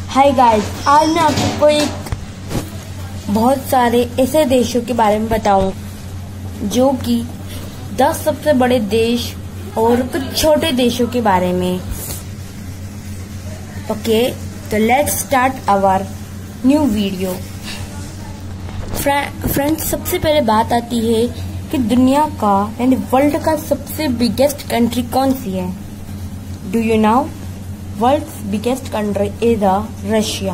Hi guys, आज मैं आपको एक बहुत सारे ऐसे देशों के बारे में बताऊं जो कि 10 सबसे बड़े देश और कुछ छोटे देशों के बारे में। ओके, तो let's start our new video. Friends, सबसे पहले बात आती है कि दुनिया का यानी वर्ल्ड का सबसे बिगेस्ट कंट्री कौन सी है। Do you know? World's biggest country is Russia.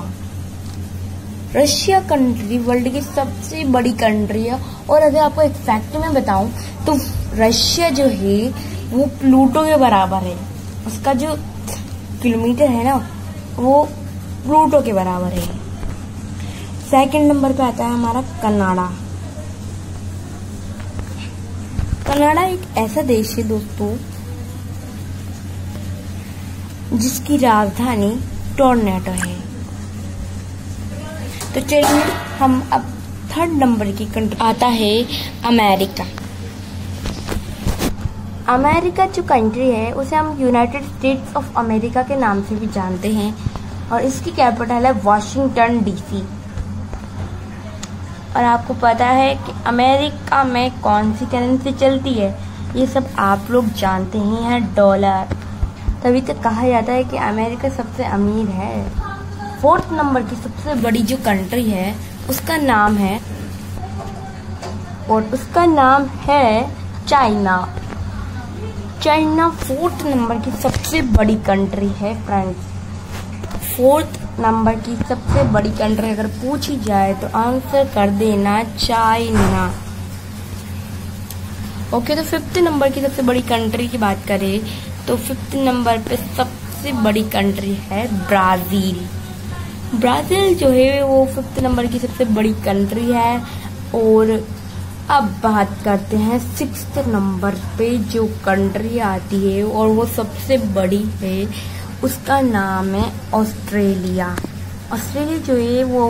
Russia country world की सबसे बड़ी कंट्री है। और अगर आपको एक फैक्ट में बताऊं तो रशिया जो है वो प्लूटो के बराबर है। उसका जो किलोमीटर है ना वो प्लूटो के बराबर है। सेकंड नंबर पे आता है हमारा कनाडा। कनाडा एक ऐसा देश है दोस्तों जिसकी राजधानी टोरंटो है। तो चलिए हम अब थर्ड नंबर की कंट्री आता है अमेरिका। अमेरिका जो कंट्री है उसे हम यूनाइटेड स्टेट्स ऑफ अमेरिका के नाम से भी जानते हैं और इसकी कैपिटल है वॉशिंगटन डीसी। और आपको पता है कि अमेरिका में कौन सी करेंसी चलती है, ये सब आप लोग जानते ही हैं, डॉलर। तभी तो कहा जाता है कि अमेरिका सबसे अमीर है। फोर्थ नंबर की सबसे बड़ी जो कंट्री है उसका नाम है चाइना। चाइना फोर्थ नंबर की सबसे बड़ी कंट्री है फ्रेंड्स। फोर्थ नंबर की सबसे बड़ी कंट्री अगर पूछी जाए तो आंसर कर देना चाइना। ओके, तो फिफ्थ नंबर की सबसे बड़ी कंट्री की बात करें तो फिफ्थ नंबर पे सबसे बड़ी कंट्री है ब्राजील। ब्राजील जो है वो फिफ्थ नंबर की सबसे बड़ी कंट्री है। और अब बात करते हैं सिक्स्थ नंबर पे जो कंट्री आती है और वो सबसे बड़ी है, उसका नाम है ऑस्ट्रेलिया। ऑस्ट्रेलिया जो है वो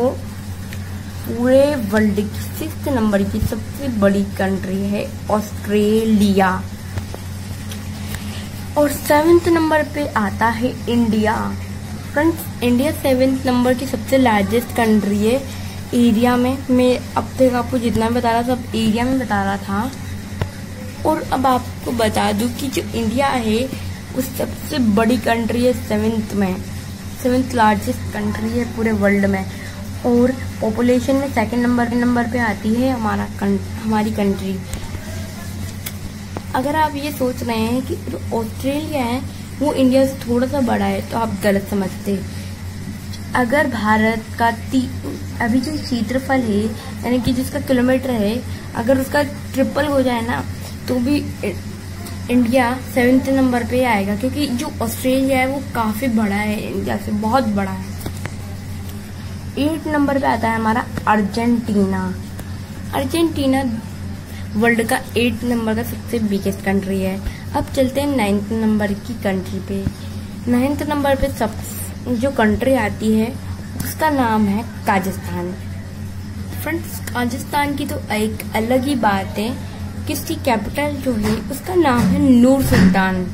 पूरे वर्ल्ड की सिक्स्थ नंबर की सबसे बड़ी कंट्री है ऑस्ट्रेलिया। और सेवेंथ नंबर पे आता है India. Friends, India seventh number की सबसे लार्जेस्ट कंट्री है एरिया में। मैं अब तक आपको जितना बता रहा था सब एरिया में बता रहा था। और अब आपको बता दूं कि जो इंडिया है वो सबसे बड़ी कंट्री है सेवेंथ लार्जेस्ट कंट्री है पूरे वर्ल्ड में। और पॉपुलेशन में सेकंड नंबर पे आती है हमारी कंट्री। अगर आप ये सोच रहे हैं कि जो ऑस्ट्रेलिया है वो इंडिया से थोड़ा सा बड़ा है तो आप गलत समझते। अगर भारत का अभी जो क्षेत्रफल है यानी कि जिसका किलोमीटर है अगर उसका ट्रिपल हो जाए ना तो भी इंडिया सेवेंथ नंबर पे आएगा, क्योंकि जो ऑस्ट्रेलिया है वो काफी बड़ा है, इंडिया से बहुत बड़ा है। 8 नंबर पे आता है हमारा अर्जेंटीना। अर्जेंटीना वर्ल्ड का 8 नंबर का सबसे बिगेस्ट कंट्री है। अब चलते हैं 9th नंबर की कंट्री पे। 9th नंबर पे सब जो कंट्री आती है उसका नाम है काजाख्स्तान। फ्रेंड्स, काजाख्स्तान की तो एक अलग ही बात है कि इसकी कैपिटल जो है उसका नाम है नूर सुल्तान।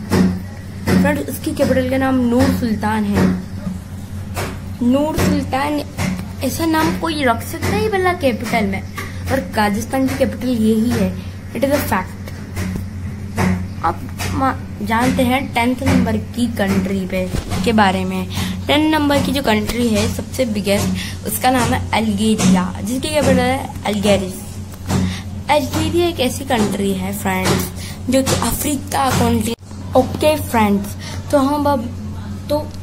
फ्रेंड्स, उसकी कैपिटल का नाम नूर सुल्तान है। नूर सुल्तान ऐसा नाम कोई रख सकता है भला कैपिटल में, और काजाख्स्तान की कैपिटल यही है। It is a fact. अब जानते हैं 10th नंबर की कंट्री के बारे में। 10 नंबर की जो कंट्री है सबसे बिगेस्ट उसका नाम है अल्जीरिया, जिसकी कैपिटल है अल्जीरिस। अल्जीरिया एक ऐसी कंट्री है फ्रेंड्स जो कि अफ्रीका कंट्री। ओके फ्रेंड्स, तो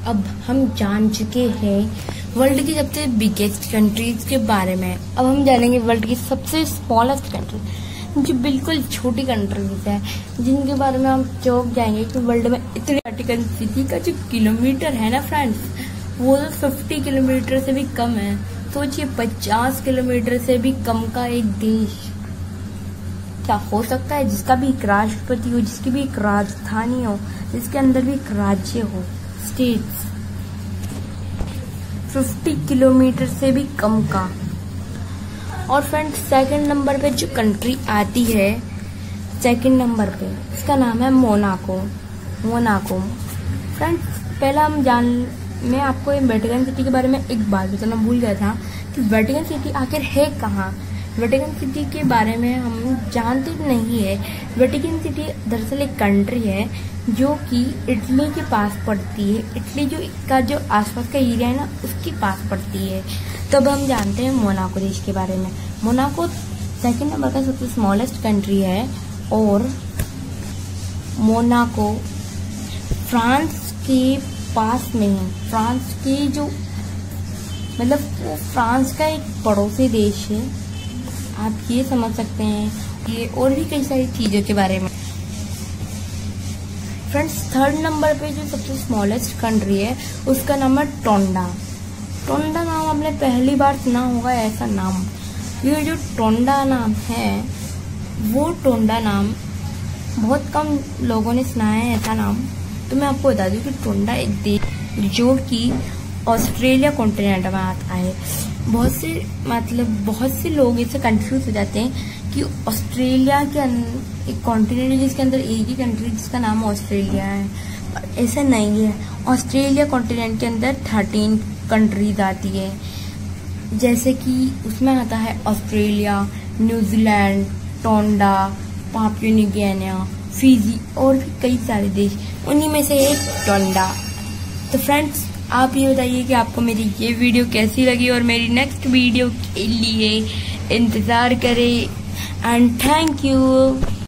अब हम जान चुके हैं वर्ल्ड की सबसे बिगेस्ट कंट्रीज के बारे में। अब हम जानेंगे वर्ल्ड की सबसे स्मॉलेस्ट कंट्री जो बिल्कुल छोटी कंट्रीज है, जिनके बारे में हम चौंक जाएंगे कि वर्ल्ड में इतनी वेटिकन सिटी का जो किलोमीटर है ना फ्रेंड्स वो तो 50 किलोमीटर से भी कम है। सोचिए 50 किलोमीटर से भी कम का एक देश क्या हो सकता है, जिसका भी एक राष्ट्रपति हो, जिसकी भी एक राजधानी हो, जिसके अंदर भी एक राज्य हो, स्टेट्स। 50 किलोमीटर से भी कम का। और फ्रेंड्स, सेकंड नंबर पे जो कंट्री आती है सेकंड नंबर पे उसका नाम है मोनाको। फ्रेंड्स, पहला हम मैं आपको वेटिकन सिटी के बारे में एक बात बताना भूल गया था कि वेटिकन सिटी आखिर है कहाँ। वेटिकन सिटी के बारे में हम जानते नहीं है। वेटिकन सिटी दरअसल एक कंट्री है जो कि इटली के पास पड़ती है। इटली का जो आसपास का एरिया है ना, उसके पास पड़ती है। तब हम जानते हैं मोनाको देश के बारे में। मोनाको सेकंड नंबर का सबसे स्मॉलेस्ट कंट्री है और मोनाको फ्रांस के पास में है। फ्रांस के जो मतलब फ्रांस का एक पड़ोसी देश है, आप ये समझ सकते हैं। ये और भी कई सारी चीज़ों के बारे में। फ्रेंड्स, थर्ड नंबर पे जो सबसे स्मॉलेस्ट कंट्री है उसका नाम है टोंडा। टोंडा नाम आपने पहली बार सुना होगा ऐसा नाम। ये जो टोंडा नाम है वो टोंडा नाम बहुत कम लोगों ने सुना है ऐसा नाम। तो मैं आपको बता दूं कि टोंडा एक देश जो कि ऑस्ट्रेलिया कॉन्टिनेंट में आता है। बहुत से लोग इससे कंफ्यूज हो जाते हैं कि ऑस्ट्रेलिया के एक कॉन्टिनेंट है जिसके अंदर एक ही कंट्री जिसका नाम ऑस्ट्रेलिया है, पर ऐसा नहीं है। ऑस्ट्रेलिया कॉन्टिनेंट के अंदर 13 कंट्रीज आती है, जैसे कि उसमें आता है Australia, New Zealand, Tonga, Papua New Guinea, Fiji और भी कई सारे देश, उन्हीं में से एक टोंडा। तो फ्रेंड्स, आप ये बताइए कि आपको मेरी ये वीडियो कैसी लगी और मेरी नेक्स्ट वीडियो के लिए इंतज़ार करें। And thank you.